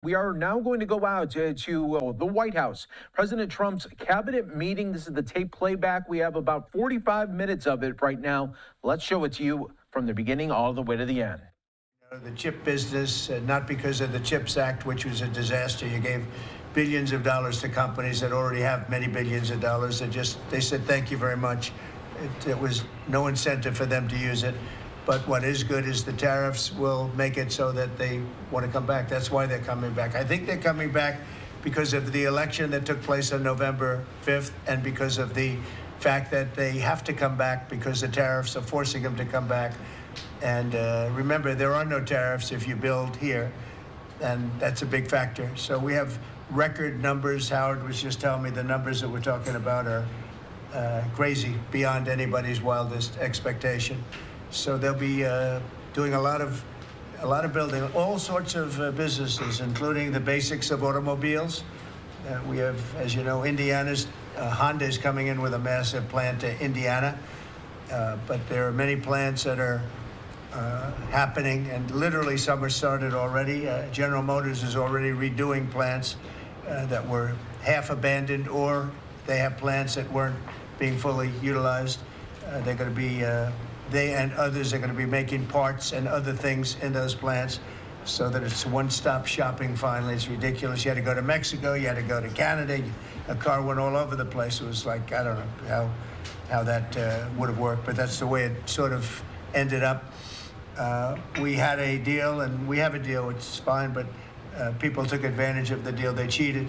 We are now going to go out to the White House. President Trump's cabinet meeting. This is the tape playback. We have about 45 minutes of it right now. Let's show it to you from the beginning all the way to the end. The chip business, not because of the CHIPS Act, which was a disaster. You gave billions of dollars to companies that already have many billions of dollars. They said, thank you very much. It was no incentive for them to use it. But what is good is the tariffs will make it so that they want to come back. That's why they're coming back. I think they're coming back because of the election that took place on November 5th and because of the fact that they have to come back because the tariffs are forcing them to come back. And remember, there are no tariffs if you build here, and that's a big factor. So we have record numbers. Howard was just telling me the numbers that we're talking about are crazy, beyond anybody's wildest expectation. So they'll be doing a lot of building, all sorts of businesses, including the basics of automobiles. We have, as you know, Honda is coming in with a massive plant to Indiana, but there are many plants that are happening, and literally some are started already. General Motors is already redoing plants that were half abandoned, or they have plants that weren't being fully utilized. They're going to be they and others are going to be making parts and other things in those plants so that it's one-stop shopping finally. It's ridiculous. You had to go to Mexico, you had to go to Canada, a car went all over the place. It was like, I don't know how that would have worked, but that's the way it sort of ended up. We had a deal, and we have a deal, which is fine, but people took advantage of the deal. They cheated.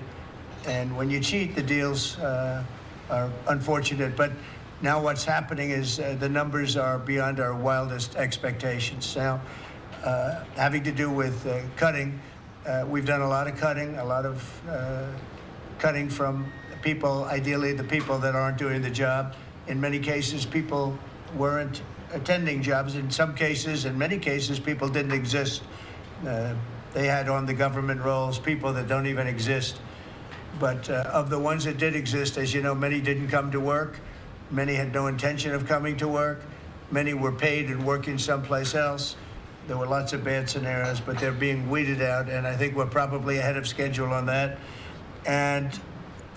And when you cheat, the deals are unfortunate. But now what's happening is the numbers are beyond our wildest expectations. Now, having to do with cutting, we've done a lot of cutting from people, ideally the people that aren't doing the job. In many cases, people weren't attending jobs. In some cases, in many cases, people didn't exist. They had on the government rolls people that don't even exist. But of the ones that did exist, as you know, many didn't come to work. Many had no intention of coming to work. Many were paid and working someplace else. There were lots of bad scenarios, but they're being weeded out, and I think we're probably ahead of schedule on that. And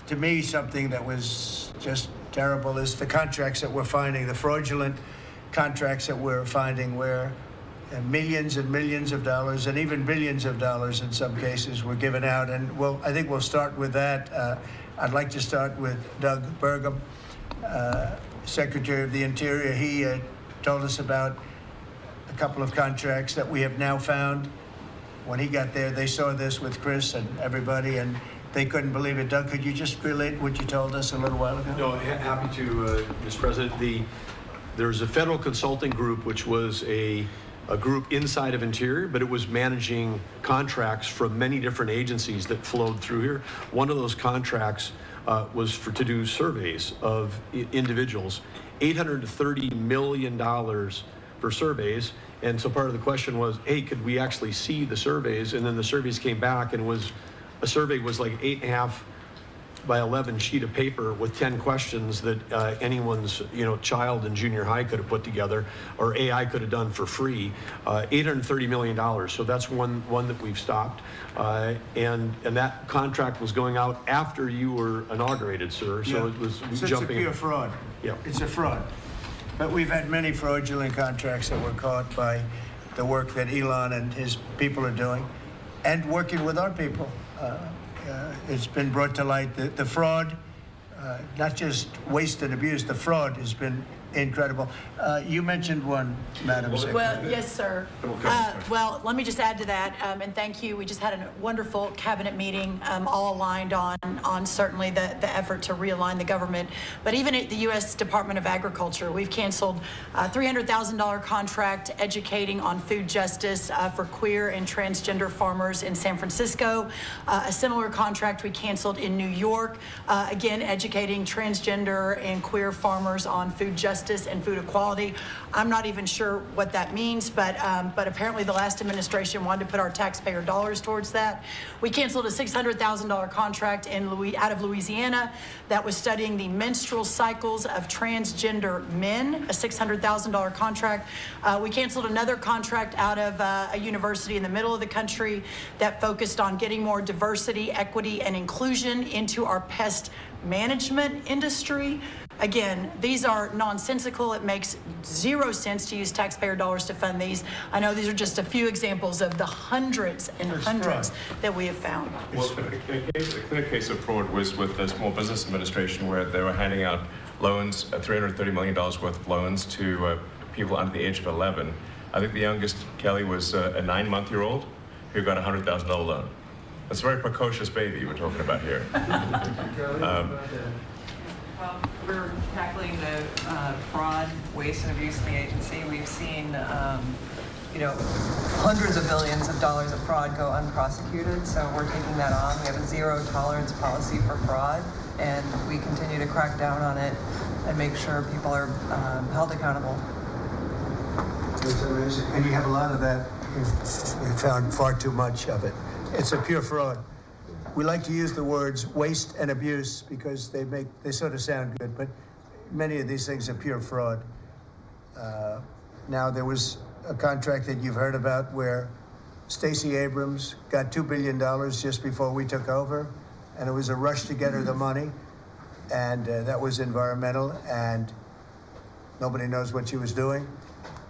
to me, something that was just terrible is the contracts that we're finding, the fraudulent contracts that we're finding, where millions and millions of dollars and even billions of dollars in some cases were given out. And I think we'll start with that. I'd like to start with Doug Burgum, Secretary of the Interior. He told us about a couple of contracts that we have now found. When he got there, they saw this with Chris and everybody, and they couldn't believe it. Doug, could you just relate what you told us a little while ago? No, happy to, Mr. President. There's a federal consulting group, which was a group inside of Interior, but it was managing contracts from many different agencies that flowed through here. One of those contracts was to do surveys of individuals, $830 million for surveys. And so part of the question was, hey, could we actually see the surveys? And then the surveys came back, and a survey was like 8.5 by 11 sheet of paper with 10 questions that anyone's child in junior high could have put together, or AI could have done for free. $830 million. So that's one that we've stopped, and that contract was going out after you were inaugurated, sir. So it was so jumping. It's a pure fraud. Yeah, it's a fraud. But we've had many fraudulent contracts that were caught by the work that Elon and his people are doing, and working with our people. It's been brought to light. The fraud, not just waste and abuse, the fraud has been incredible. You mentioned one, Madam Secretary. Well, yes, sir. Well, let me just add to that, and thank you. We just had a wonderful cabinet meeting, all aligned on certainly the effort to realign the government. But even at the U.S. Department of Agriculture, we've canceled a $300,000 contract educating on food justice for queer and transgender farmers in San Francisco. A similar contract we canceled in New York, again, educating transgender and queer farmers on food justice justice and food equality. I'm not even sure what that means, but apparently the last administration wanted to put our taxpayer dollars towards that. We canceled a $600,000 contract out of Louisiana that was studying the menstrual cycles of transgender men, a $600,000 contract. We canceled another contract out of a university in the middle of the country that focused on getting more diversity, equity, and inclusion into our pest management industry. Again, these are nonsensical. It makes zero sense to use taxpayer dollars to fund these. I know these are just a few examples of the hundreds and hundreds that we have found. Well, a clear case of fraud was with the Small Business Administration, where they were handing out loans, $330 million worth of loans to people under the age of 11. I think the youngest, Kelly, was a 9-month-old who got a $100,000 loan. That's a very precocious baby we're talking about here. Well, we're tackling the fraud, waste, and abuse in the agency. We've seen, hundreds of billions of dollars of fraud go unprosecuted, so we're taking that on. We have a zero-tolerance policy for fraud, and we continue to crack down on it and make sure people are held accountable. It's amazing. And you have a lot of that. We found far too much of it. It's a pure fraud. We like to use the words waste and abuse because they sort of sound good, but many of these things are pure fraud. Now, there was a contract that you've heard about where Stacey Abrams got $2 billion just before we took over, and it was a rush to get her the money, and that was environmental, and nobody knows what she was doing.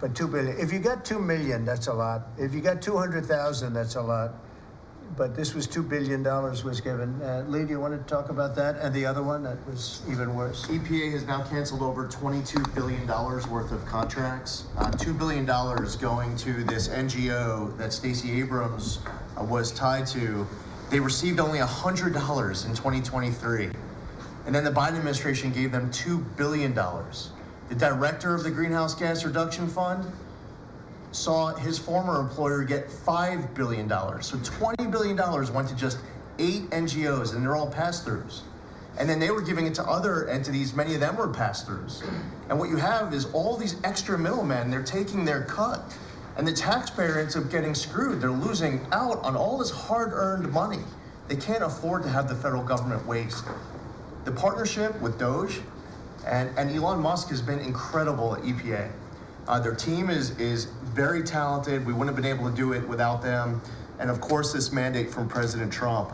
But $2 billion, if you got 2 million, that's a lot. If you got 200,000, that's a lot. But this was $2 billion was given. Lee, do you want to talk about that? And the other one that was even worse? EPA has now canceled over $22 billion worth of contracts. $2 billion going to this NGO that Stacey Abrams was tied to. They received only $100 in 2023. And then the Biden administration gave them $2 billion. The director of the Greenhouse Gas Reduction Fund saw his former employer get $5 billion. So $20 billion went to just 8 NGOs, and they're all pass-throughs. And then they were giving it to other entities, many of them were pass-throughs. And what you have is all these extra middlemen, they're taking their cut. And the taxpayer ends up getting screwed. They're losing out on all this hard-earned money. They can't afford to have the federal government waste. The partnership with DOGE and Elon Musk has been incredible at EPA. Their team is very talented. We wouldn't have been able to do it without them. And of course, this mandate from President Trump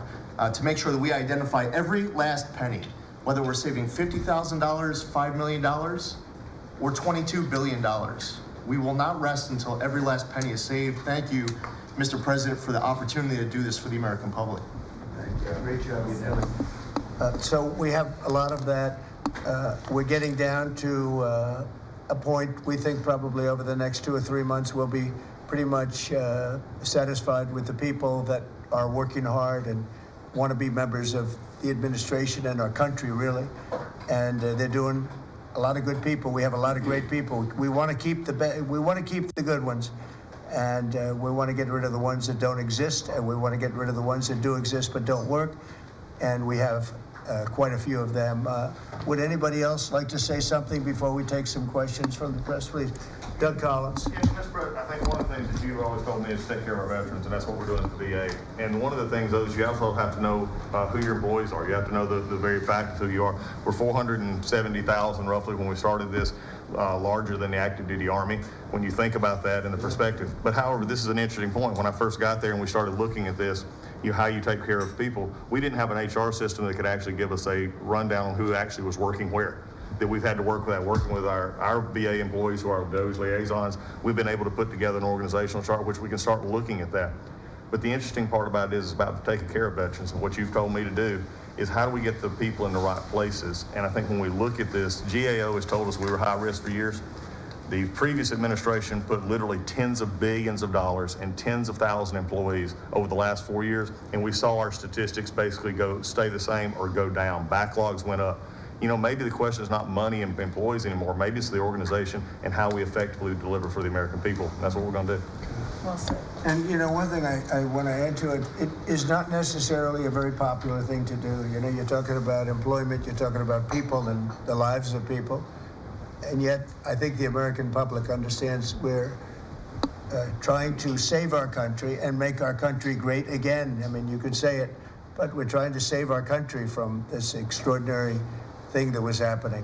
to make sure that we identify every last penny, whether we're saving $50,000, $5 million, or $22 billion. We will not rest until every last penny is saved. Thank you, Mr. President, for the opportunity to do this for the American public. Thank you. Great job you're doing. So we have a lot of that. We're getting down to a point we think probably over the next 2 or 3 months we'll be pretty much satisfied with the people that are working hard and want to be members of the administration and our country, really. And they're doing a lot of good people. We have a lot of great people. We want to keep the good ones, and we want to get rid of the ones that don't exist, and we want to get rid of the ones that do exist but don't work. And we have quite a few of them. Would anybody else like to say something before we take some questions from the press, please? Doug Collins. Yeah, Mr. President, I think one of the things that you've always told me is take care of our veterans, and that's what we're doing at the VA. And one of the things, though, is you also have to know who your employees are. You have to know the very fact of who you are. We're 470,000 roughly when we started this, larger than the active duty Army, when you think about that in the perspective. But however, this is an interesting point. When I first got there and we started looking at this, how you take care of people, we didn't have an HR system that could actually give us a rundown on who actually was working where. That we've had to work with that, working with our VA employees who are DOGE liaisons. We've been able to put together an organizational chart which we can start looking at that. But the interesting part about it is about taking care of veterans, and what you've told me to do is how do we get the people in the right places. And I think when we look at this, GAO has told us we were high risk for years. The previous administration put literally tens of billions of dollars and tens of thousand employees over the last 4 years, and we saw our statistics basically stay the same or go down. Backlogs went up. Maybe the question is not money and employees anymore. Maybe it's the organization and how we effectively deliver for the American people. And that's what we're going to do. Well said. And one thing I want to add to it, it is not necessarily a very popular thing to do. You're talking about employment, you're talking about people and the lives of people. And yet, I think the American public understands we're trying to save our country and make our country great again. I mean, you could say it, but we're trying to save our country from this extraordinary thing that was happening.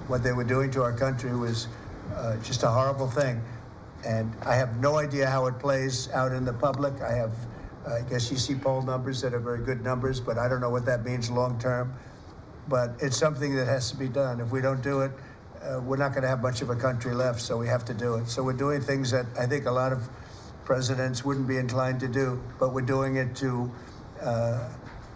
What they were doing to our country was just a horrible thing. And I have no idea how it plays out in the public. I guess you see poll numbers that are very good numbers, but I don't know what that means long term. But it's something that has to be done. If we don't do it, we're not going to have much of a country left, so we have to do it. So we're doing things that I think a lot of presidents wouldn't be inclined to do, but we're doing it to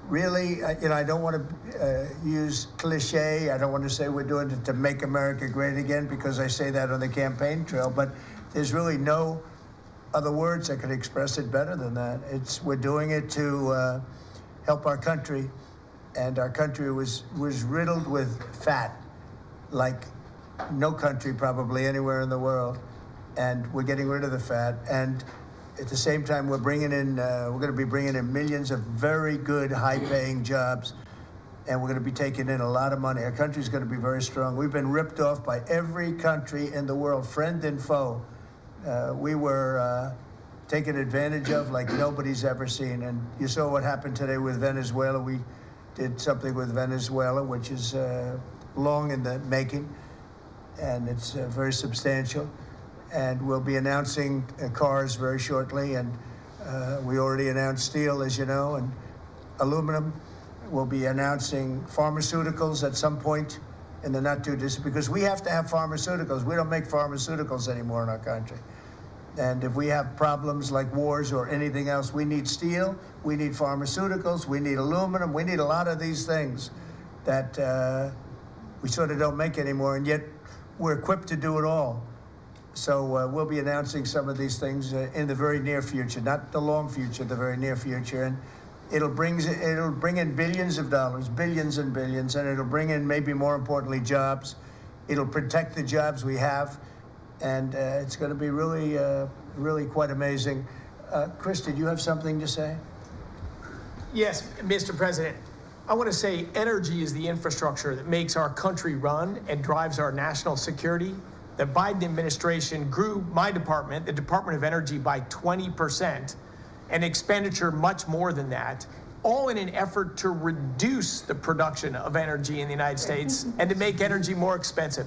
really, I don't want to use cliche. I don't want to say we're doing it to make America great again, because I say that on the campaign trail, but there's really no other words that could express it better than that. We're doing it to help our country, and our country was riddled with fat, like no country probably anywhere in the world, and we're getting rid of the fat. And at the same time, we're going to be bringing in millions of very good, high-paying jobs, and we're going to be taking in a lot of money. Our country's going to be very strong. We've been ripped off by every country in the world, friend and foe. We were taken advantage of like nobody's ever seen. And you saw what happened today with Venezuela. We did something with Venezuela, which is long in the making, and it's very substantial. And we'll be announcing cars very shortly, and we already announced steel, as you know, and aluminum. We'll be announcing pharmaceuticals at some point in the not too distant, because we have to have pharmaceuticals. We don't make pharmaceuticals anymore in our country. And if we have problems like wars or anything else, we need steel, we need pharmaceuticals, we need aluminum, we need a lot of these things that we sort of don't make anymore, and yet we're equipped to do it all. So we'll be announcing some of these things in the very near future, not the long future, the very near future. And it'll bring in billions of dollars, billions and billions, and it'll bring in, maybe more importantly, jobs. It'll protect the jobs we have, and it's going to be really, really quite amazing. Chris, did you have something to say? Yes, Mr. President. I want to say energy is the infrastructure that makes our country run and drives our national security. The Biden administration grew my department, the Department of Energy, by 20%, and expenditure much more than that, all in an effort to reduce the production of energy in the United States and to make energy more expensive.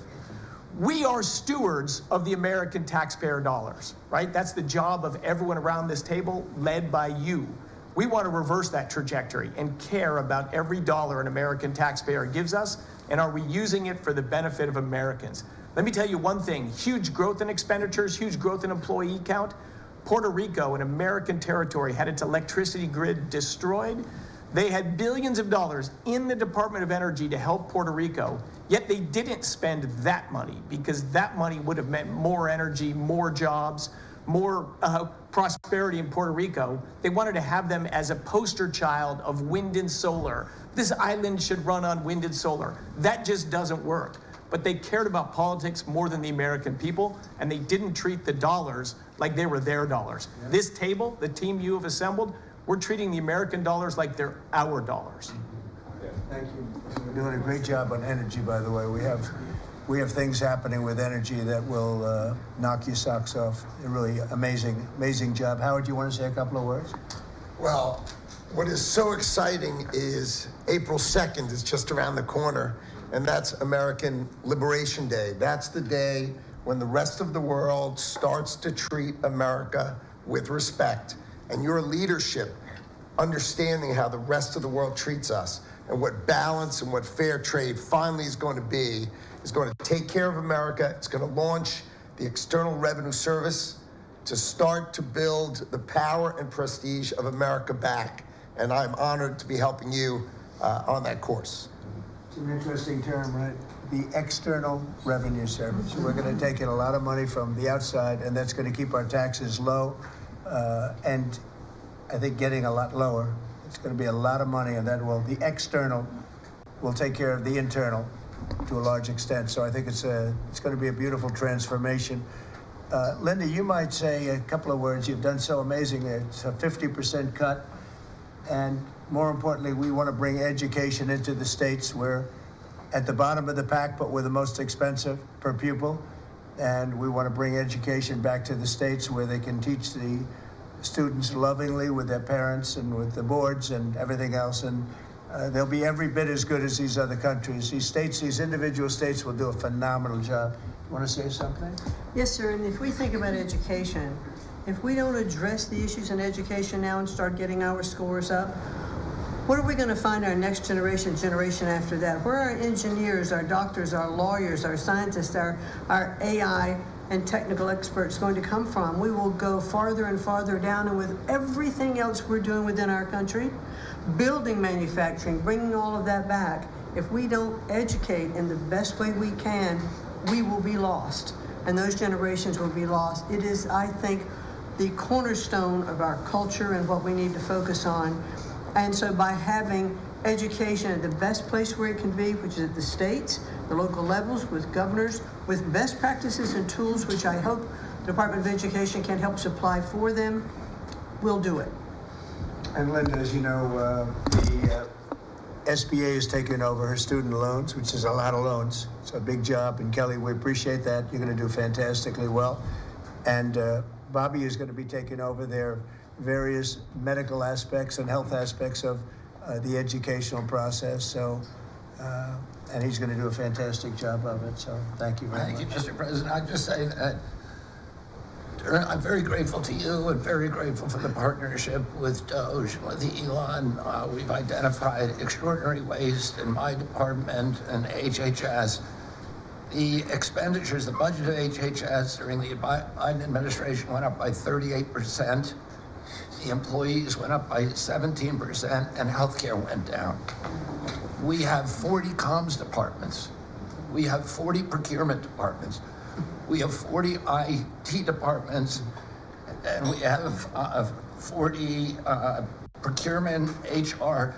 We are stewards of the American taxpayer dollars, right? That's the job of everyone around this table, led by you. We want to reverse that trajectory and care about every dollar an American taxpayer gives us, and are we using it for the benefit of Americans? Let me tell you one thing: huge growth in expenditures, huge growth in employee count. Puerto Rico, an American territory, had its electricity grid destroyed. They had billions of dollars in the Department of Energy to help Puerto Rico, yet they didn't spend that money, because that money would have meant more energy, more jobs, more prosperity in Puerto Rico. They wanted to have them as a poster child of wind and solar. This island should run on wind and solar. That just doesn't work. But they cared about politics more than the American people, and they didn't treat the dollars like they were their dollars. Yeah. This table, the team you have assembled, we're treating the American dollars like they're our dollars. Yeah. Thank you. You're doing a great job on energy, by the way. We have things happening with energy that will knock your socks off. A really amazing job. Howard, do you want to say a couple of words? Well, what is so exciting is April 2nd is just around the corner, and that's American Liberation Day. That's the day when the rest of the world starts to treat America with respect. And your leadership, understanding how the rest of the world treats us and what balance and what fair trade finally is going to take care of America. It's going to launch the External Revenue Service to start to build the power and prestige of America back. And I'm honored to be helping you on that course. It's an interesting term, right? The External Revenue Service. We're going to take in a lot of money from the outside, and that's going to keep our taxes low, and I think getting a lot lower. It's going to be a lot of money, and the external will take care of the internal to a large extent. So I think it's going to be a beautiful transformation. Linda, you might say a couple of words. You've done so amazing. It's a 50% cut, and more importantly, we want to bring education into the states where at the bottom of the pack, but we're the most expensive per pupil. And we want to bring education back to the states where they can teach the students lovingly with their parents and with the boards and everything else. And they'll be every bit as good as these other countries. These states, these individual states will do a phenomenal job. You want to say something? Yes, sir. And if we think about education, if we don't address the issues in education now and start getting our scores up, what are we going to find our next generation after that? Where are our engineers, our doctors, our lawyers, our scientists, our AI and technical experts going to come from? We will go farther and farther down, and with everything else we're doing within our country, building manufacturing, bringing all of that back, if we don't educate in the best way we can, we will be lost, and those generations will be lost. It is, I think, the cornerstone of our culture and what we need to focus on. And so by having education at the best place where it can be, which is at the states, the local levels, with governors, with best practices and tools, which I hope the Department of Education can help supply for them, we'll do it. And Linda, as you know, the SBA has taken over her student loans, which is a lot of loans. It's a big job. And Kelly, we appreciate that. You're going to do fantastically well. And Bobby is going to be taking over their various medical aspects and health aspects of the educational process. So, and he's going to do a fantastic job of it. So thank you very much. Thank you, Mr. President. I'd just say that I'm very grateful to you and very grateful for the partnership with DOGE and with Elon. We've identified extraordinary waste in my department and HHS. The expenditures, the budget of HHS during the Biden administration went up by 38%. The employees went up by 17%, and healthcare went down. We have 40 comms departments. We have 40 procurement departments. We have 40 IT departments, and we have 40 procurement, HR,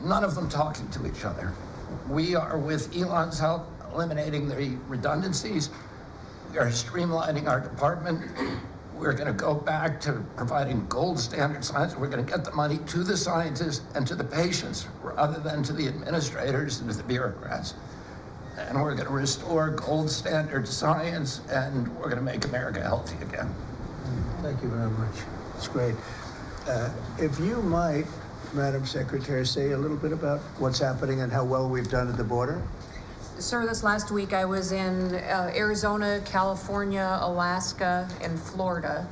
none of them talking to each other. We are, with Elon's help, eliminating the redundancies. We are streamlining our department. We're going to go back to providing gold standard science. We're going to get the money to the scientists and to the patients rather than to the administrators and to the bureaucrats. And we're going to restore gold standard science, and we're going to make America healthy again. Thank you very much. It's great. If you might, Madam Secretary, say a little bit about what's happening and how well we've done at the border. Sir, this last week I was in Arizona, California, Alaska, and Florida,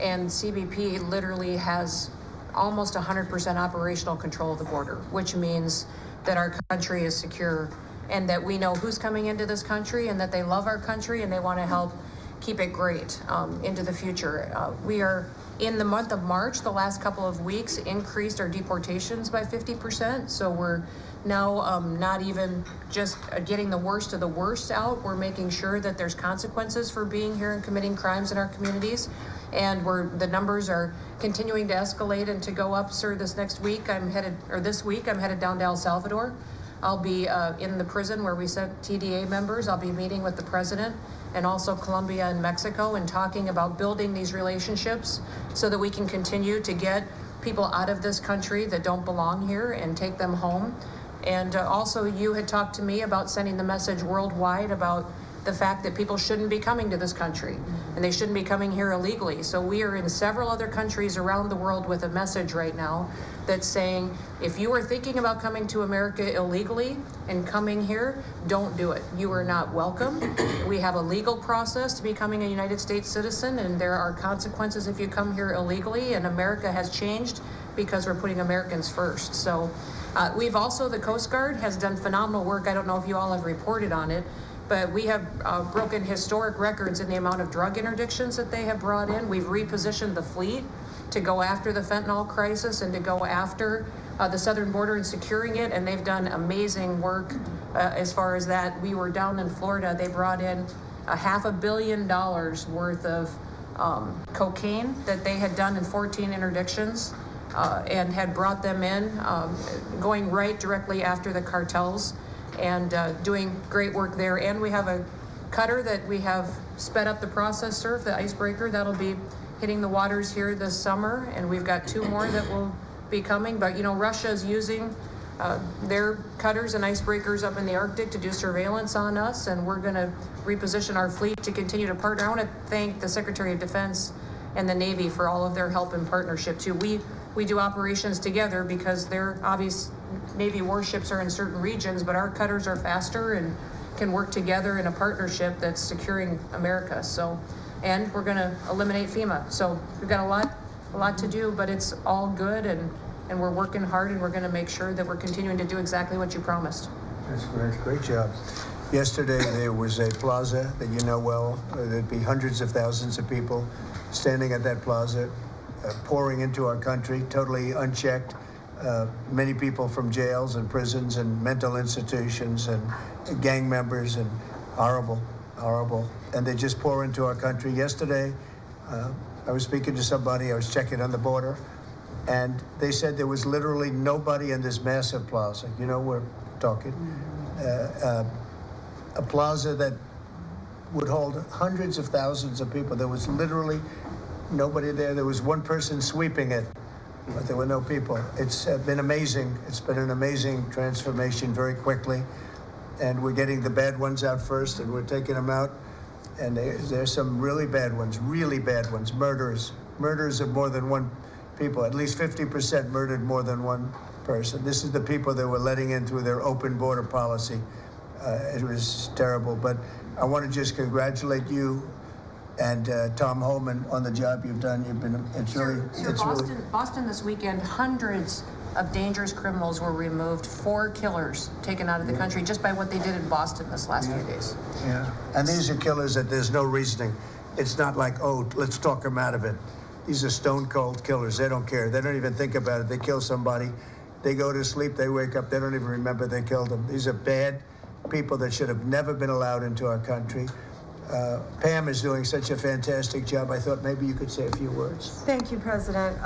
and CBP literally has almost 100% operational control of the border, which means that our country is secure and that we know who's coming into this country and that they love our country and they want to help keep it great into the future. We are, in the month of March, the last couple of weeks, increased our deportations by 50%. So we're now not even just getting the worst of the worst out. We're making sure that there's consequences for being here and committing crimes in our communities. And the numbers are continuing to escalate and to go up. Sir, this week I'm headed down to El Salvador. I'll be in the prison where we sent TDA members. I'll be meeting with the president and also Colombia and Mexico and talking about building these relationships so that we can continue to get people out of this country that don't belong here and take them home. And also you had talked to me about sending the message worldwide about the fact that people shouldn't be coming to this country and they shouldn't be coming here illegally. So we are in several other countries around the world with a message right now that's saying, if you are thinking about coming to America illegally and coming here, don't do it. You are not welcome. We have a legal process to becoming a United States citizen, and there are consequences if you come here illegally, and America has changed because we're putting Americans first. So we've also, the Coast Guard has done phenomenal work. I don't know if you all have reported on it, but we have broken historic records in the amount of drug interdictions that they have brought in. We've repositioned the fleet to go after the fentanyl crisis and to go after the southern border and securing it, and they've done amazing work as far as that. We were down in Florida. They brought in $500 million worth of cocaine that they had done in 14 interdictions and had brought them in, going right directly after the cartels, and doing great work there. And we have a cutter that we have sped up the process, sir, the icebreaker, that'll be hitting the waters here this summer, and we've got 2 more that will be coming. But you know, Russia is using their cutters and icebreakers up in the Arctic to do surveillance on us, and we're going to reposition our fleet to continue to partner. I want to thank the Secretary of Defense and the Navy for all of their help and partnership too. We do operations together because their obvious Navy warships are in certain regions, but our cutters are faster and can work together in a partnership that's securing America. So, and we're going to eliminate FEMA. So we've got a lot to do, but it's all good, and we're working hard, and we're going to make sure that we're continuing to do exactly what you promised. That's great. Great job. Yesterday, there was a plaza that you know well. There'd be hundreds of thousands of people standing at that plaza, pouring into our country, totally unchecked. Many people from jails and prisons and mental institutions and gang members, and horrible. And they just pour into our country. Yesterday, I was speaking to somebody, I was checking on the border, and they said there was literally nobody in this massive plaza. You know, we're talking a plaza that would hold hundreds of thousands of people. There was literally nobody there. There was one person sweeping it, but there were no people. It's been amazing. It's been an amazing transformation very quickly. And we're getting the bad ones out first, and we're taking them out. And there's some really bad ones, murders of more than one people. At least 50% murdered more than one person. This is the people that we're letting in through their open border policy. It was terrible, but I want to just congratulate you and Tom Holman on the job you've done. Boston this weekend, hundreds of dangerous criminals were removed, 4 killers taken out of the country just by what they did in Boston this last few days. Yeah, and these are killers that there's no reasoning. It's not like, oh, let's talk them out of it. These are stone cold killers. They don't care. They don't even think about it. They kill somebody. They go to sleep. They wake up. They don't even remember they killed them. These are bad people that should have never been allowed into our country. Pam is doing such a fantastic job. I thought maybe you could say a few words. Thank you, President.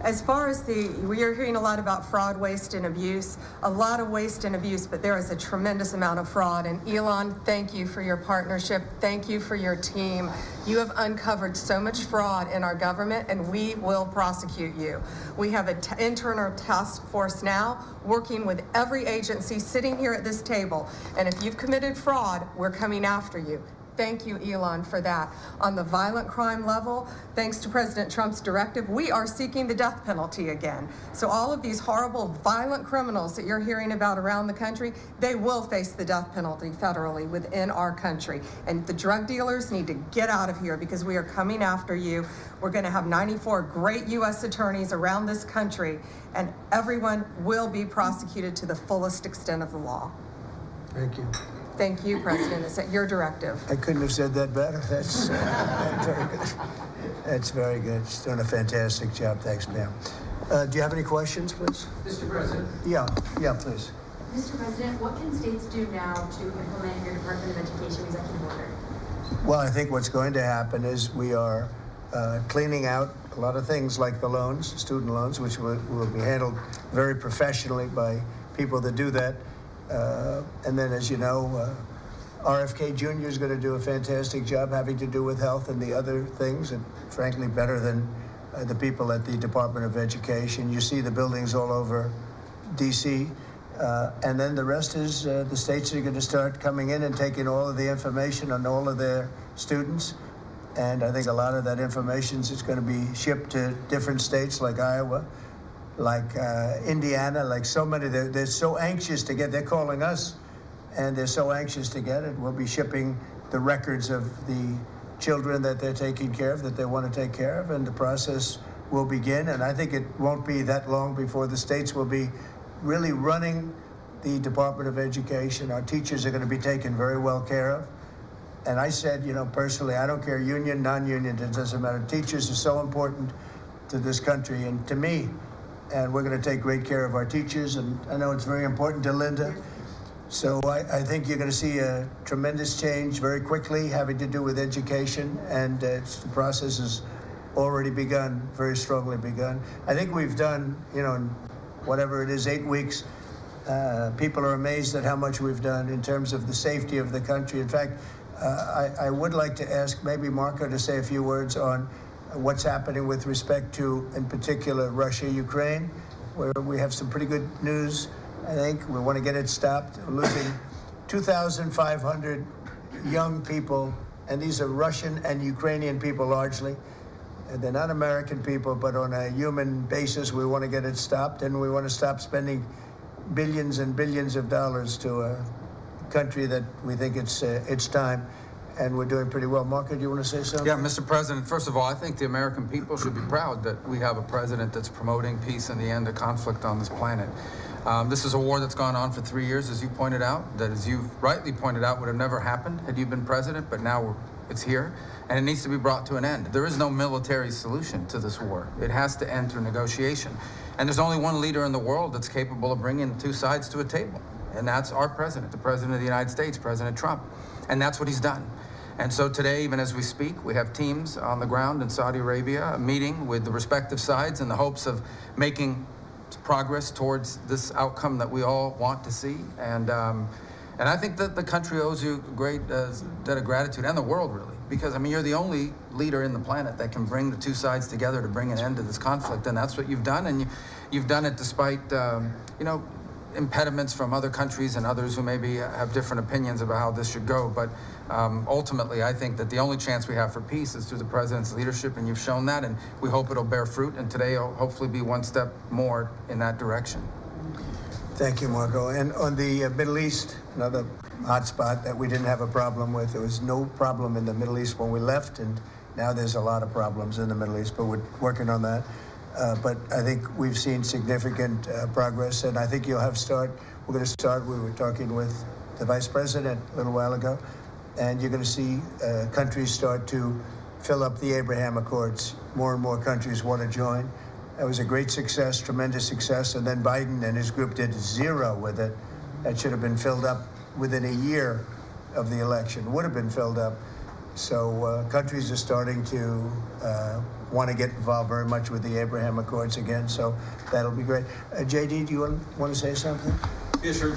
As far as we are hearing a lot about fraud, waste, and abuse, a lot of waste and abuse, but there is a tremendous amount of fraud. And Elon, thank you for your partnership. Thank you for your team. You have uncovered so much fraud in our government, and we will prosecute you. We have an internal task force now working with every agency sitting here at this table. And if you've committed fraud, we're coming after you. Thank you, Elon, for that. On the violent crime level, thanks to President Trump's directive, we are seeking the death penalty again. So all of these horrible, violent criminals that you're hearing about around the country, they will face the death penalty federally within our country. And the drug dealers need to get out of here because we are coming after you. We're going to have 94 great U.S. attorneys around this country, and everyone will be prosecuted to the fullest extent of the law. Thank you. Thank you, President. It's at your directive. I couldn't have said that better. That's very good. That's very good. She's doing a fantastic job. Thanks, Pam. Do you have any questions, please? Mr. President. Yeah, please. Mr. President, what can states do now to implement your Department of Education executive order? Well, I think what's going to happen is we are cleaning out a lot of things like the loans, student loans, which will be handled very professionally by people that do that. And then, as you know, RFK Jr. is going to do a fantastic job having to do with health and the other things, and frankly, better than the people at the Department of Education. You see the buildings all over D.C. And then the rest is the states are going to start coming in and taking all of the information on all of their students. And I think a lot of that information is going to be shipped to different states like Iowa, like Indiana, like so many. They're so anxious to get, they're calling us, and they're so anxious to get it. We'll be shipping the records of the children that they're taking care of, that they want to take care of, and the process will begin. And I think it won't be that long before the states will be really running the Department of Education. Our teachers are going to be taken very well care of. And I said, personally, I don't care, union, non-union, it doesn't matter. Teachers are so important to this country and to me. And we're going to take great care of our teachers, and I know it's very important to Linda. So I think you're going to see a tremendous change very quickly having to do with education, and the process has already begun, very strongly begun. I think we've done, in whatever it is, 8 weeks, people are amazed at how much we've done in terms of the safety of the country. In fact, I would like to ask maybe Marco to say a few words on what's happening with respect to, in particular, Russia, Ukraine, where we have some pretty good news I think we want to get it stopped. We're losing 2,500 young people, and these are Russian and Ukrainian people largely. And they're not American people, but on a human basis, we want to get it stopped, and we want to stop spending billions and billions of dollars to a country that we think it's time. And we're doing pretty well. Marco, do you want to say something? Yeah, Mr. President, first of all, I think the American people should be proud that we have a president that's promoting peace and the end of conflict on this planet. This is a war that's gone on for 3 years, as you pointed out, that, as you rightly pointed out, would have never happened had you been president, but now it's here, and it needs to be brought to an end. There is no military solution to this war. It has to end through negotiation. And there's only one leader in the world that's capable of bringing the two sides to a table, and that's our president, the President of the United States, President Trump. And that's what he's done. And so today, even as we speak, we have teams on the ground in Saudi Arabia meeting with the respective sides in the hopes of making progress towards this outcome that we all want to see. And I think that the country owes you a great debt of gratitude, and the world, really, because, I mean, you're the only leader in the planet that can bring the two sides together to bring an end to this conflict. And that's what you've done. And you've done it despite, you know, impediments from other countries and others who maybe have different opinions about how this should go. But ultimately, I think that the only chance we have for peace is through the president's leadership, and you've shown that, and we hope it'll bear fruit, and today will hopefully be one step more in that direction. Thank you, Marco. And on the Middle East, another hot spot that we didn't have a problem with. There was no problem in the Middle East when we left, and now there's a lot of problems in the Middle East, but we're working on that. But I think we've seen significant progress, and I think we're going to start, we were talking with the Vice President a little while ago, and you're going to see countries start to fill up the Abraham Accords. More and more countries want to join. That was a great success, tremendous success, and then Biden and his group did zero with it. That should have been filled up within a year of the election, would have been filled up. So countries are starting to want to get involved very much with the Abraham Accords again, so that'll be great. JD, do you want to say something? Yeah, sure.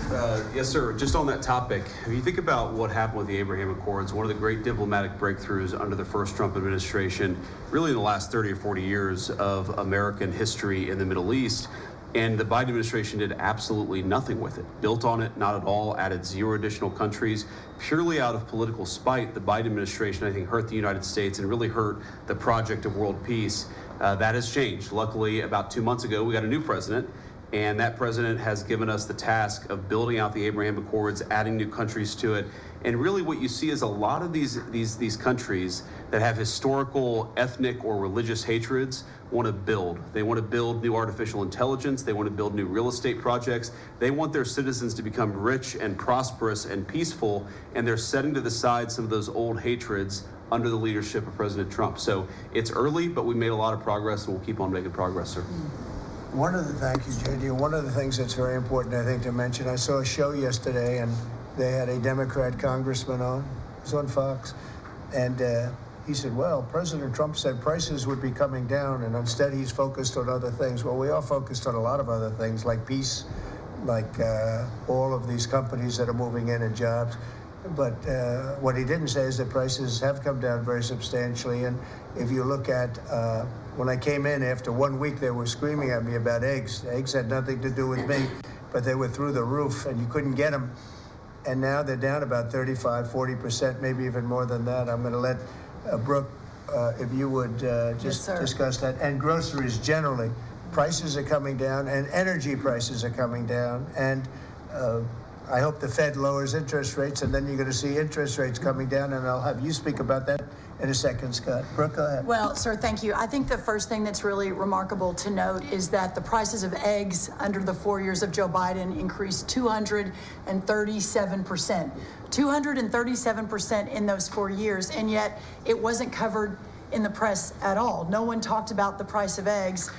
Yes, sir. Just on that topic, if you think about what happened with the Abraham Accords, one of the great diplomatic breakthroughs under the first Trump administration, really in the last 30 or 40 years of American history in the Middle East, and the Biden administration did absolutely nothing with it. Built on it, not at all, added zero additional countries. Purely out of political spite, the Biden administration, I think, hurt the United States and really hurt the project of world peace. That has changed. Luckily, about 2 months ago, we got a new president, and that president has given us the task of building out the Abraham Accords, adding new countries to it. And really what you see is a lot of these countries that have historical, ethnic, or religious hatreds want to build. They want to build new artificial intelligence. They want to build new real estate projects. They want their citizens to become rich and prosperous and peaceful, and they're setting to the side some of those old hatreds under the leadership of President Trump. So it's early, but we made a lot of progress, and we'll keep on making progress, sir. Thank you, JD. One of the things that's very important, I think, to mention, I saw a show yesterday, and they had a Democrat congressman on. It was on Fox. And he said, well, President Trump said prices would be coming down, and instead he's focused on other things. Well, we are focused on a lot of other things, like peace, like all of these companies that are moving in and jobs. But what he didn't say is that prices have come down very substantially. And if you look at when I came in after 1 week, they were screaming at me about eggs. Eggs had nothing to do with me, but they were through the roof, and you couldn't get them. And now they're down about 35, 40%, maybe even more than that. I'm going to let Brooke, if you would just discuss that. And groceries generally, prices are coming down, and energy prices are coming down. And I hope the Fed lowers interest rates, and then you're going to see interest rates coming down, and I'll have you speak about that in a second, Scott. Brooke, go ahead. Well, sir, thank you. I think the first thing that's really remarkable to note is that the prices of eggs under the 4 years of Joe Biden increased 237%. 237% in those 4 years, and yet it wasn't covered in the press at all. No one talked about the price of eggs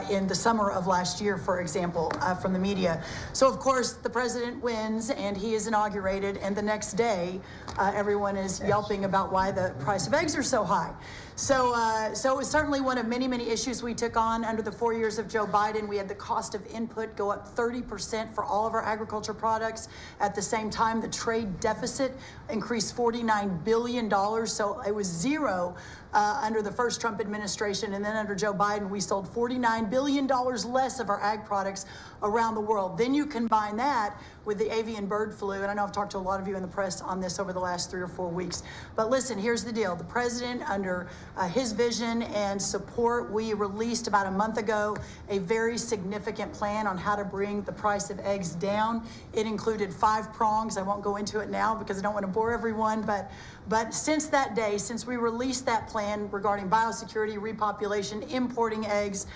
in the summer of last year, for example, from the media. So, of course, the president wins, and he is inaugurated, and the next day, everyone is yelping about why the price of eggs are so high. So it was certainly one of many, many issues we took on under the 4 years of Joe Biden. We had the cost of input go up 30% for all of our agriculture products. At the same time, the trade deficit increased $49 billion. So it was zero under the first Trump administration. And then under Joe Biden, we sold $49 $39 billion less of our ag products around the world. Then you combine that with the avian bird flu, and I know I've talked to a lot of you in the press on this over the last 3 or 4 weeks. But listen, here's the deal. The president, under his vision and support, we released about a month ago a very significant plan on how to bring the price of eggs down. It included 5 prongs. I won't go into it now because I don't want to bore everyone, but since that day, since we released that plan regarding biosecurity, repopulation, importing eggs,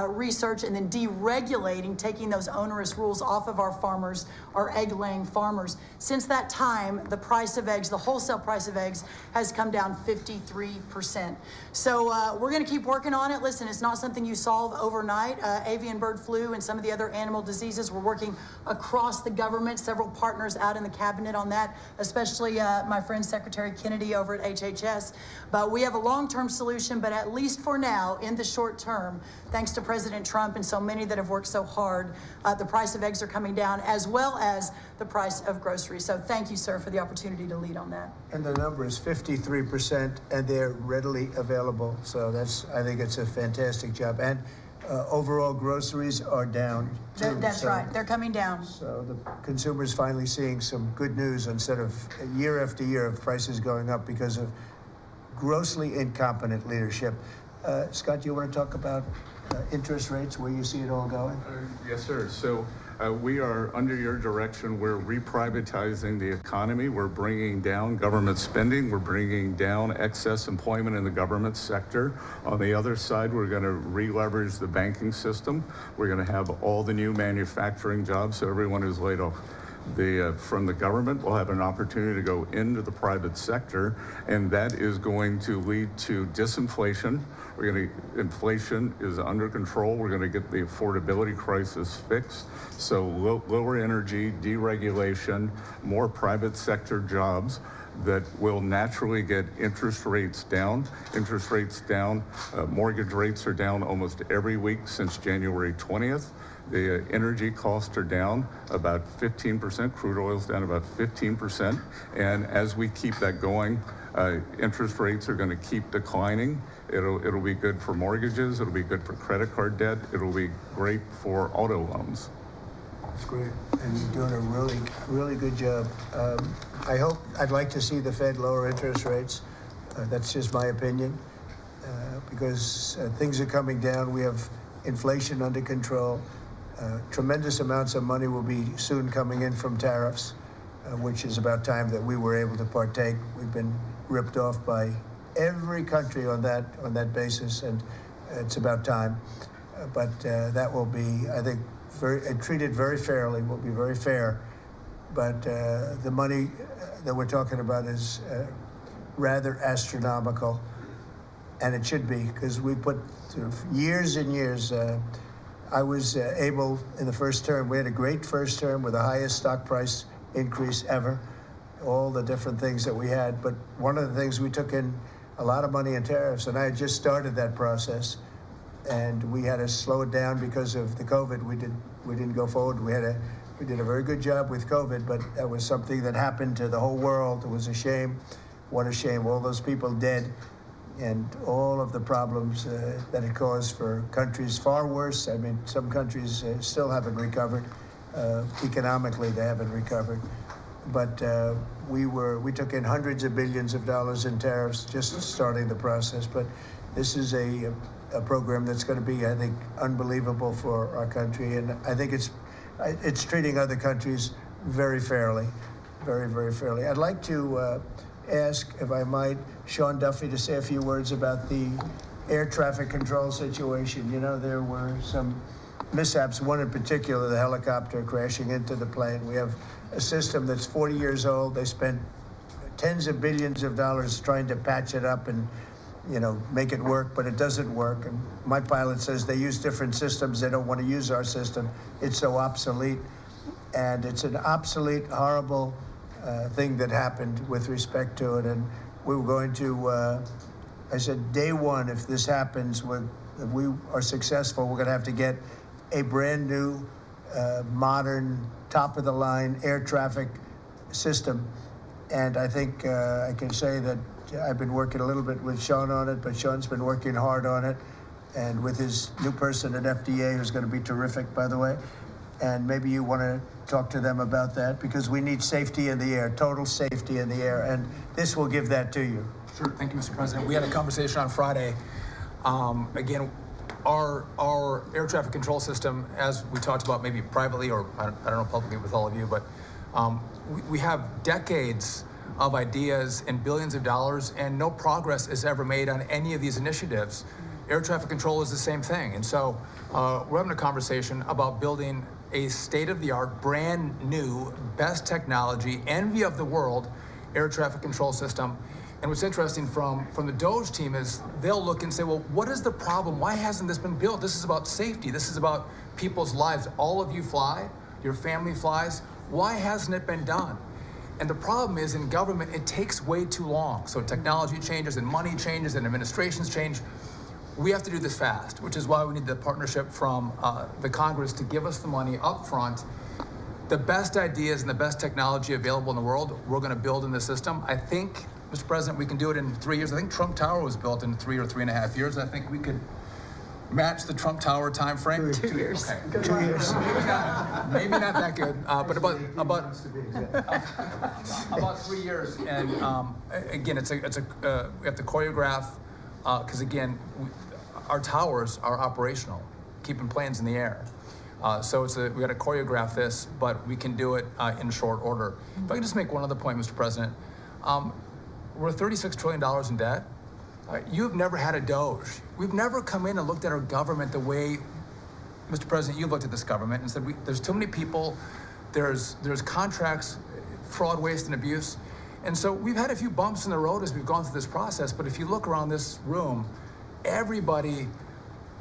research, and then deregulating, taking those onerous rules off of our farmers, our egg-laying farmers, since that time, the price of eggs, the wholesale price of eggs, has come down 53%. So we're going to keep working on it. Listen, it's not something you solve overnight. Avian bird flu and some of the other animal diseases, we're working across the government, several partners out in the cabinet on that, especially my friend Secretary Kennedy over at HHS. But we have a long-term solution, but at least for now, in the short term, thanks to President Trump and so many that have worked so hard, the price of eggs are coming down, as well as the price of groceries. So thank you, sir, for the opportunity to lead on that. And the number is 53%, and they're readily available. So I think it's a fantastic job. And overall groceries are down too. That's right. They're coming down. So the consumer's finally seeing some good news instead of year after year of prices going up because of grossly incompetent leadership. Scott, do you want to talk about interest rates, where you see it all going? Yes, sir. So we are, under your direction, we're reprivatizing the economy. We're bringing down government spending. We're bringing down excess employment in the government sector. On the other side, we're going to re-leverage the banking system. We're going to have all the new manufacturing jobs, so everyone who's laid off from the government will have an opportunity to go into the private sector, and that is going to lead to disinflation. Inflation is under control. We're going to get the affordability crisis fixed. So lower energy, deregulation, more private sector jobs that will naturally get interest rates down. Mortgage rates are down almost every week since January 20th. The energy costs are down about 15%. Crude oil's down about 15%. And as we keep that going, interest rates are going to keep declining. It'll be good for mortgages. It'll be good for credit card debt. It'll be great for auto loans. That's great. And you're doing a really, really good job. I'd like to see the Fed lower interest rates. That's just my opinion, because things are coming down. We have inflation under control. Tremendous amounts of money will be soon coming in from tariffs, which is about time that we were able to partake. We've been ripped off by every country on that basis, and it's about time. But that will be, I think, treated very fairly, will be very fair. But the money that we're talking about is rather astronomical, and it should be, because we put years and years. I was able, in the first term, we had a great first term with the highest stock price increase ever, all the different things that we had. But one of the things, we took in a lot of money in tariffs, and I had just started that process, and we had to slow it down because of the COVID. We didn't go forward. We did a very good job with COVID, but that was something that happened to the whole world. It was a shame. What a shame. All those people dead, and all of the problems that it caused for countries far worse. I mean, some countries still haven't recovered. Economically, they haven't recovered. But we took in hundreds of billions of dollars in tariffs just starting the process. But this is a program that's going to be, I think, unbelievable for our country. And I think it's treating other countries very fairly, very, very fairly. I'd like to ask, if I might, Sean Duffy to say a few words about the air traffic control situation. You know, there were some mishaps, one in particular, the helicopter crashing into the plane. We have a system that's 40 years old. They spent tens of billions of dollars trying to patch it up and, you know, make it work, but it doesn't work. And my pilot says they use different systems. They don't want to use our system. It's so obsolete. And it's an obsolete, horrible thing that happened with respect to it. And we were going to, I said, day one, if this happens, if we are successful, we're going to have to get a brand new, modern, top-of-the-line air traffic system. And I think I can say that I've been working a little bit with Sean on it, but Sean's been working hard on it. and with his new person at FDA, who's going to be terrific, by the way. And maybe you want to talk to them about that, because we need safety in the air, total safety in the air, and this will give that to you. Sure. Thank you, Mr. President. We had a conversation on Friday. Again, our air traffic control system, as we talked about maybe privately or I don't know publicly with all of you, but we have decades of ideas and billions of dollars, and no progress is ever made on any of these initiatives. Air traffic control is the same thing. And so we're having a conversation about building a state-of-the-art, brand new, best technology, envy of the world air traffic control system. And what's interesting from the DOGE team is they'll look and say, well, what is the problem? Why hasn't this been built? This is about safety. This is about people's lives. All of you fly, your family flies. Why hasn't it been done? And the problem is in government, it takes way too long. So technology changes and money changes and administrations change. We have to do this fast, which is why we need the partnership from the Congress to give us the money up front. The best ideas and the best technology available in the world, we're going to build in the system. I think, Mr. President, we can do it in 3 years. I think Trump Tower was built in 3 or 3.5 years. I think we could match the Trump Tower time frame. 2 years. Okay. 2 years. Maybe not that good, but about 3 years. And again, we have to choreograph, because again, our towers are operational, keeping planes in the air. So we got to choreograph this, but we can do it in short order. If I can just make one other point, Mr. President. We're $36 trillion in debt. You've never had a DOGE. We've never come in and looked at our government the way, Mr. President, you've looked at this government and said, there's too many people, there's contracts, fraud, waste, and abuse. And so we've had a few bumps in the road as we've gone through this process, but if you look around this room, everybody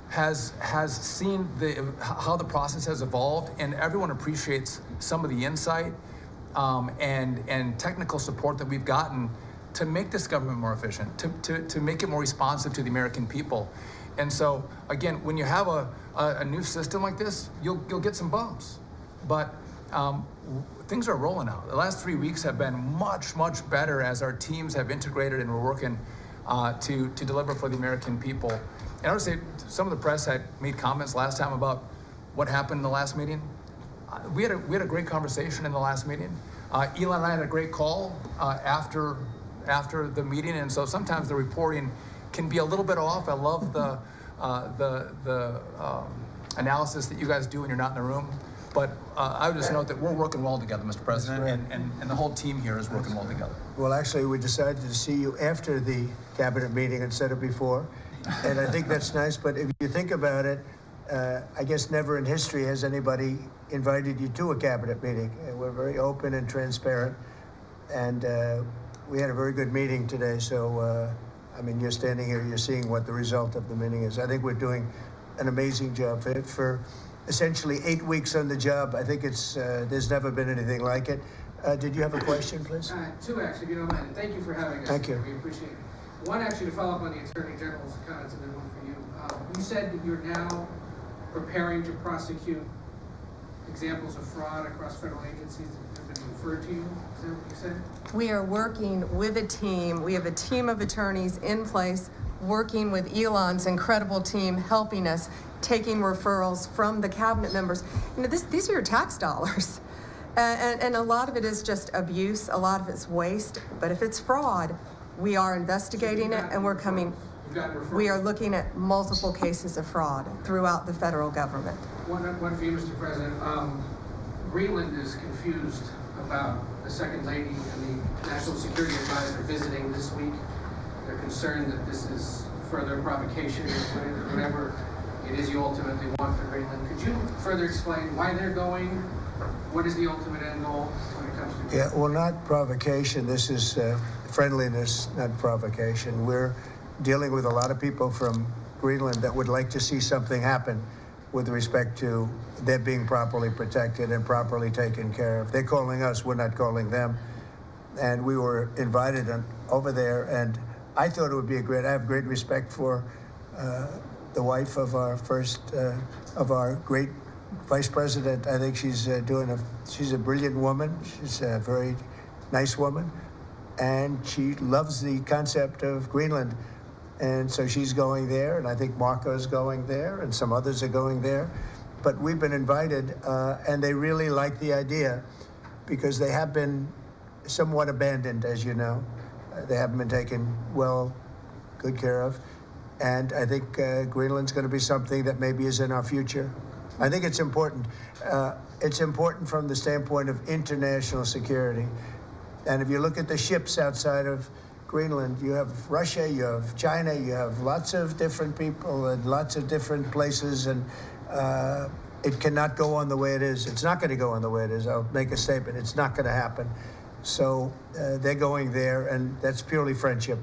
has seen how the process has evolved, and everyone appreciates some of the insight and technical support that we've gotten to make this government more efficient, to make it more responsive to the American people. And so, again, when you have a new system like this, you'll get some bumps. But things are rolling out. The last 3 weeks have been much, much better as our teams have integrated and we're working to deliver for the American people. And I would say some of the press had made comments last time about what happened in the last meeting. We had a great conversation in the last meeting. Elon and I had a great call after the meeting, and so sometimes the reporting can be a little bit off. I love the analysis that you guys do when you're not in the room. But I would just note that we're working well together, Mr. President, and the whole team here is working well together. Well, actually, we decided to see you after the cabinet meeting instead of before, and I think that's nice. But if you think about it, I guess never in history has anybody invited you to a cabinet meeting. We're very open and transparent, and we had a very good meeting today. So, I mean, you're standing here, you're seeing what the result of the meeting is. I think we're doing an amazing job for essentially 8 weeks on the job. I think it's there's never been anything like it. Did you have a question, please? Two, actually, if you don't mind. And thank you for having us. Thank you. We appreciate it. One, actually, to follow up on the Attorney General's comments, and then one for you. You said that you're now preparing to prosecute examples of fraud across federal agencies that have been referred to you. Is that what you said? We are working with a team. We have a team of attorneys in place working with Elon's incredible team, helping us, taking referrals from the cabinet members. You know, these are your tax dollars. And a lot of it is just abuse, a lot of it's waste. But if it's fraud, we are investigating it, and we're coming. We are looking at multiple cases of fraud throughout the federal government. One for you, Mr. President. Greenland is confused about the Second Lady and the National Security Advisor visiting this week. They're concerned that this is further provocation or whatever it is you ultimately want for Greenland. Could you further explain why they're going? What is the ultimate end goal when it comes to? Yeah, well, not provocation. This is friendliness, not provocation. We're dealing with a lot of people from Greenland that would like to see something happen with respect to them being properly protected and properly taken care of. They're calling us, we're not calling them. And we were invited over there, and I thought it would be I have great respect for the wife of our of our great vice president. I think she's she's a brilliant woman. She's a very nice woman, and she loves the concept of Greenland. And so she's going there, and I think Marco's going there, and some others are going there. But we've been invited, and they really like the idea because they have been somewhat abandoned, as you know. They haven't been taken good care of. And I think Greenland's going to be something that maybe is in our future. I think it's important. It's important from the standpoint of international security. And if you look at the ships outside of Greenland, you have Russia, you have China, you have lots of different people and lots of different places, and it cannot go on the way it is. It's not going to go on the way it is. I'll make a statement. It's not going to happen. So they're going there, and that's purely friendship.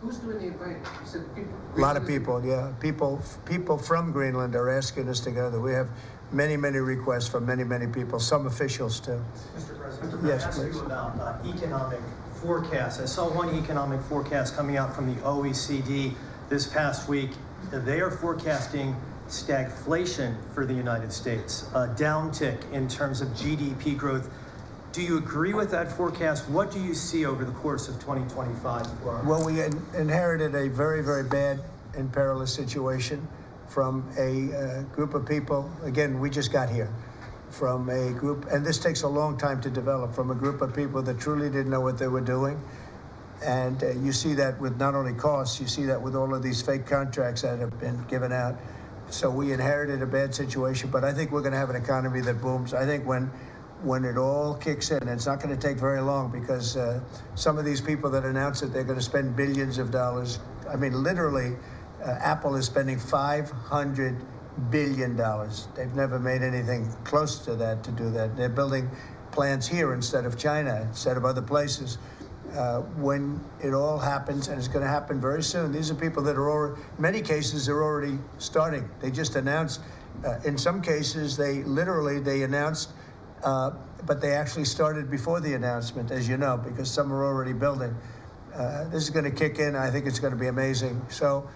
Who's doing the inviting? You said people. A lot of people, yeah. People from Greenland are asking us to go there. We have many, many requests from many, many people, some officials too. Mr. President, yes, I ask please. you about economic forecasts. I saw one economic forecast coming out from the OECD this past week. They are forecasting stagflation for the United States, a downtick in terms of GDP growth. Do you agree with that forecast? What do you see over the course of 2025 for our... Well, we inherited a very, very bad and perilous situation from a group of people. Again, we just got here from a group, and this takes a long time to develop, from a group of people that truly didn't know what they were doing. And you see that with not only costs, you see that with all of these fake contracts that have been given out. So we inherited a bad situation, but I think we're going to have an economy that booms. I think when it all kicks in, it's not going to take very long, because some of these people that announce that they're going to spend billions of dollars, I mean, literally, Apple is spending $500 billion. They've never made anything close to that to do that. They're building plants here instead of China, instead of other places. When it all happens, and it's going to happen very soon, these are people that are already, in many cases, they're already starting. They just announced, in some cases, they announced, but they actually started before the announcement, as you know, because some are already building. This is going to kick in. I think it's going to be amazing. So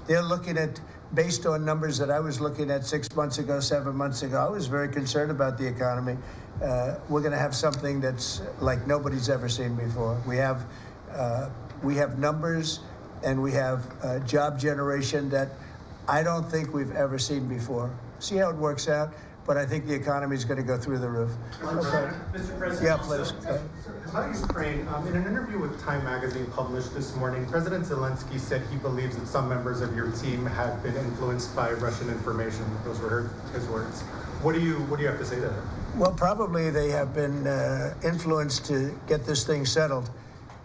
they're looking at, based on numbers that I was looking at 6 months ago, 7 months ago, I was very concerned about the economy. We're going to have something that's like nobody's ever seen before. We have numbers, and we have job generation that I don't think we've ever seen before. See how it works out? But I think the economy is going to go through the roof. Okay. Mr. President, yeah, please. about Ukraine, in an interview with Time magazine published this morning, President Zelensky said he believes that some members of your team have been influenced by Russian information. Those were his words. What do you have to say to that? Well, probably they have been influenced to get this thing settled,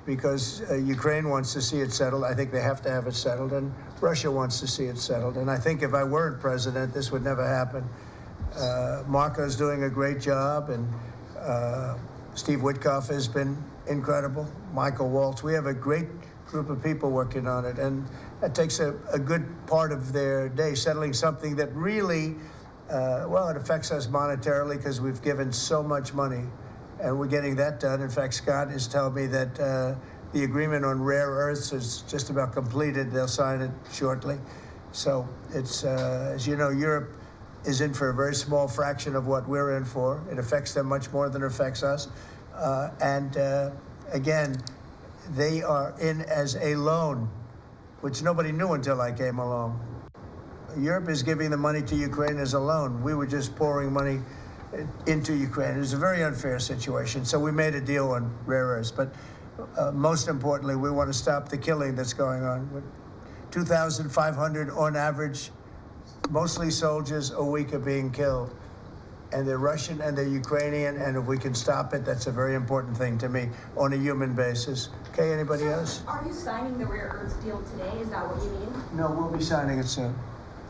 because Ukraine wants to see it settled. I think they have to have it settled, and Russia wants to see it settled. And I think if I weren't president, this would never happen. Marco's doing a great job, and Steve Witkoff has been incredible. Michael Waltz. We have a great group of people working on it, and it takes a good part of their day, settling something that really, it affects us monetarily because we've given so much money, and we're getting that done. In fact, Scott is telling me that the agreement on rare earths is just about completed. They'll sign it shortly. So it's, as you know, Europe is in for a very small fraction of what we're in for. It affects them much more than it affects us. Again, they are in as a loan, which nobody knew until I came along. Europe is giving the money to Ukraine as a loan. We were just pouring money into Ukraine. It was a very unfair situation. So we made a deal on rare earths. But most importantly, we want to stop the killing that's going on. 2,500 on average, mostly soldiers, a week are being killed. And they're Russian and they're Ukrainian, and if we can stop it, that's a very important thing to me on a human basis. Okay, anybody else? Are you signing the rare earths deal today? Is that what you mean? No, we'll be signing it soon.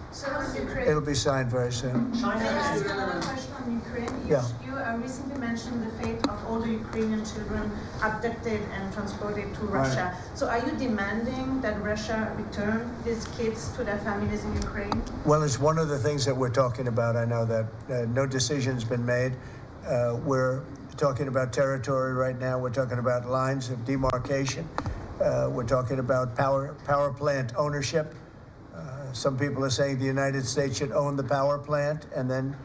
So Ukraine. It'll be signed very soon. Can I ask you another question on Ukraine? Yeah. You recently mentioned the fate of all the Ukrainian children abducted and transported to Russia. Right. So are you demanding that Russia return these kids to their families in Ukraine? Well, it's one of the things that we're talking about. I know that no decision's been made. We're talking about territory right now. We're talking about lines of demarcation. We're talking about power plant ownership. Some people are saying the United States should own the power plant and then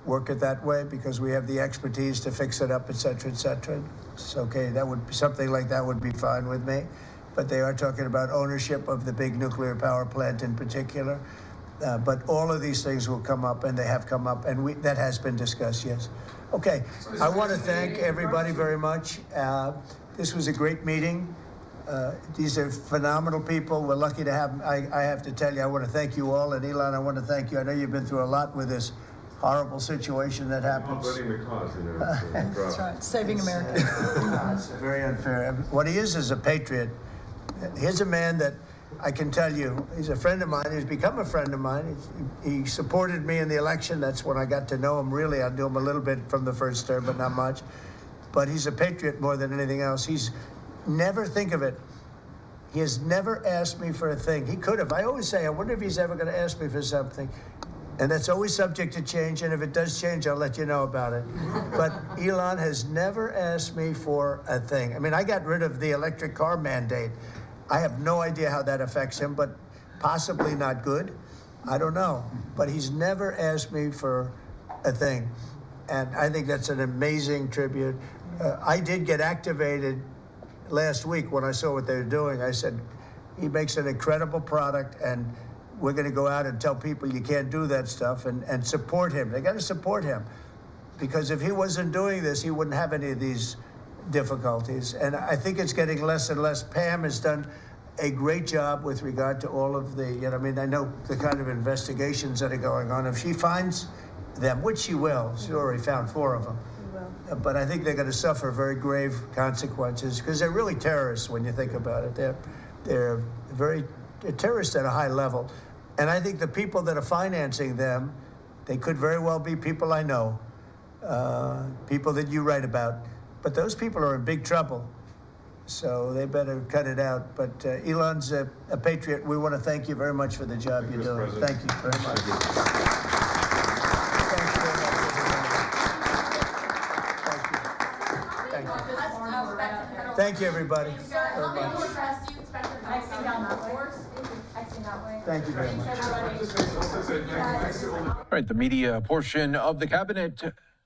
work it that way because we have the expertise to fix it up, et cetera, et cetera. It's okay. That would something like that would be fine with me. but they are talking about ownership of the big nuclear power plant in particular. But all of these things will come up, and they have come up, and that has been discussed, yes. Okay, I want to thank everybody very much. This was a great meeting. These are phenomenal people. We're lucky to have them. I have to tell you, I want to thank you all, and Elon, I want to thank you. I know you've been through a lot with this horrible situation that happens. The cause, That's right, saving America. It's very unfair. What he is a patriot. Here's a man that I can tell you, he's a friend of mine. He's become a friend of mine. He supported me in the election. That's when I got to know him, really. I knew him a little bit from the first term, but not much. But he's a patriot more than anything else. He's never, think of it, he has never asked me for a thing. He could have. I always say, I wonder if he's ever going to ask me for something. And that's always subject to change, and if it does change, I'll let you know about it. But Elon has never asked me for a thing. I mean, I got rid of the electric car mandate. I have no idea how that affects him, but possibly not good. I don't know. But he's never asked me for a thing. And I think that's an amazing tribute. I did get activated last week when I saw what they were doing. I said, he makes an incredible product, and we're going to go out and tell people you can't do that stuff, and support him. They got to support him, because if he wasn't doing this, he wouldn't have any of these difficulties. And I think it's getting less and less. Pam has done a great job with regard to all of the, I mean, I know the kind of investigations that are going on. If she finds them, which she will, she already found 4 of them. But I think they're going to suffer very grave consequences, because they're really terrorists when you think about it. They're terrorists at a high level. And I think the people that are financing them, they could very well be people I know, people that you write about. But those people are in big trouble, so they better cut it out. But Elon's a patriot. We want to thank you very much for the job you're doing. Thank you very much. Thank you, everybody. Thank you very much. All right, the media portion of the cabinet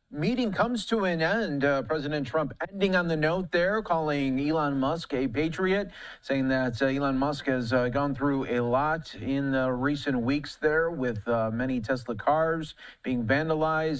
meeting comes to an end. President Trump ending on the note there, calling Elon Musk a patriot, saying that Elon Musk has gone through a lot in recent weeks there, with many Tesla cars being vandalized.